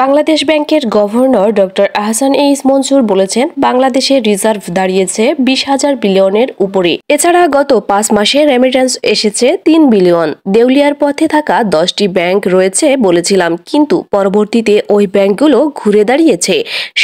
বাংলাদেশ ব্যাংকের governor doctor Ahsan এইস মনসুর বলেছেন, বাংলাদেশের রিজার্ভ দাঁড়িয়েছে 20,000 বিলিয়নের উপরে। এছাড়া গত 5 মাসে রেমিটেন্স এসেছে 3 বিলিয়ন। দেউলিয়ার পথে থাকা 10টি ব্যাংক রয়েছে বলেছিলাম, কিন্তু পরবর্তীতে ওই ব্যাংকগুলো ঘুরে দাঁড়িয়েছে।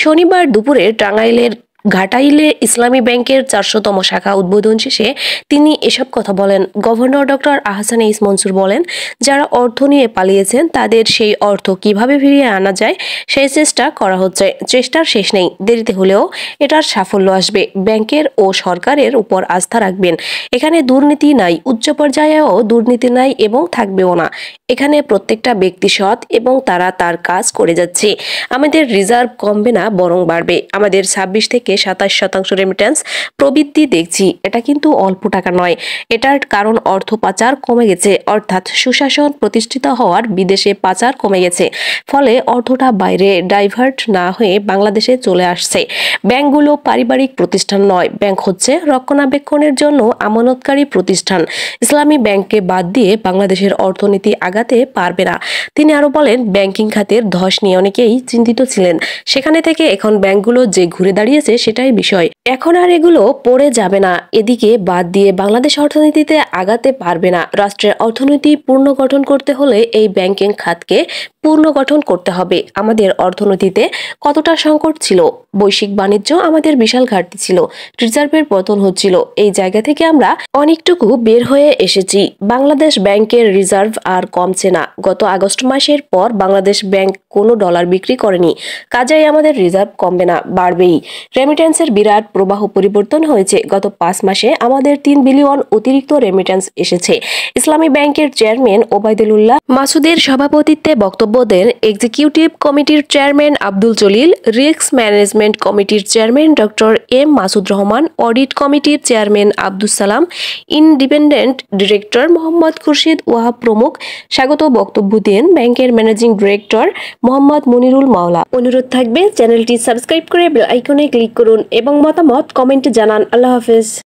শনিবার দুপুরে টাঙ্গাইলের ঘাটাইলে ইসলামী ব্যাংকের 400তম শাখা উদ্বোধন শেষে তিনি এসব কথা বলেন। গভর্নর ডক্টর আহসান এইস মনসুর বলেন, যারা অর্থ নিয়ে পালিয়েছেন তাদের সেই অর্থ কিভাবে ফিরিয়ে আনা যায় সেই চেষ্টা করা হচ্ছে। চেষ্টার শেষ নেই, দেরিতে হলেও এটার সাফল্য আসবে। ব্যাংকের ও সরকারের উপর আস্থা রাখবেন। এখানে দুর্নীতি নাই, উচ্চ পর্যায়েও দুর্নীতি নাই এবং থাকবেও না। এখানে প্রত্যেকটা ব্যক্তি সৎ এবং তারা তার কাজ করে যাচ্ছে। আমাদের রিজার্ভ কমবে না, বরং বাড়বে। আমাদের 26 থেকে 27% রেমিটেন্স প্রবৃদ্ধি দেখছি। এটা কিন্তু অল্প টাকা নয়। এটার কারণ অর্থ পাচার কমে গেছে, অর্থাৎ সুশাসন প্রতিষ্ঠিত হওয়ার বিদেশে পাচার কমে গেছে। ফলে অর্থটা বাইরে ডাইভার্ট না হয়ে বাংলাদেশে চলে আসছে। ব্যাংকগুলো পারিবারিক প্রতিষ্ঠান নয়, ব্যাংক হচ্ছে রক্ষণাবেক্ষণের জন্য আমানতকারী প্রতিষ্ঠান। ইসলামী ব্যাংককে বাদ দিয়ে বাংলাদেশের অর্থনীতি আগাতে পারবে না। তিনি আরো বলেন, ব্যাংকিং খাতের ধস নিয়ে অনেকেই চিন্তিত ছিলেন। সেখানে থেকে এখন ব্যাংকগুলো যে ঘুরে দাঁড়িয়েছে সেটাই বিষয়। এখন আর এগুলো পড়ে যাবে না। এদিকে বাদ দিয়ে বাংলাদেশ অর্থনীতিতে আগাতে পারবে না। রাষ্ট্রের অর্থনীতি পুনর্গঠন করতে হলে এই ব্যাংকিং খাতকে পুনর্গঠন করতে হবে। আমাদের অর্থনীতিতে কতটা সংকট ছিল, বৈশ্বিক বাণিজ্য আমাদের বিশাল ঘাটতি ছিল, রিজার্ভের পতন হচ্ছিল। এই জায়গা থেকে আমরা অনেকটুকু বের হয়ে এসেছি। বাংলাদেশ ব্যাংকের রিজার্ভ আর কমছে না। গত আগস্ট মাসের পর বাংলাদেশ ব্যাংক কোনো ডলার বিক্রি করেনি। কাজেই আমাদের রিজার্ভ কমবে না, বাড়বেই। রেমিটেন্সের বিরাট প্রবাহ পরিবর্তন হয়েছে। গত 5 মাসে আমাদের 3 বিলিয়ন অতিরিক্ত রেমিটেন্স এসেছে। ইসলামী ব্যাংকের চেয়ারম্যান ওবায়দুল্লাহ মাসুদের সভাপতিত্বে বক্তব্য দেন এক্সিকিউটিভ কমিটির chairman Abdul Jalil, risk management কমিটির chairman doctor M Masud Rahman, audit কমিটির chairman Abdus Salam, independent director Mohammad Khurshid Wahab প্রমুখ। স্বাগত বক্তব্য দেন ব্যাংকের ম্যানেজিং ডিরেক্টর মোহাম্মদ মনিরুল মাওলা। অনুরোধ থাকবে চ্যানেলটি সাবস্ক্রাইব করে বেল আইকনে ক্লিক করুন এবং মতামত কমেন্টে জানান। আল্লাহ হাফেজ।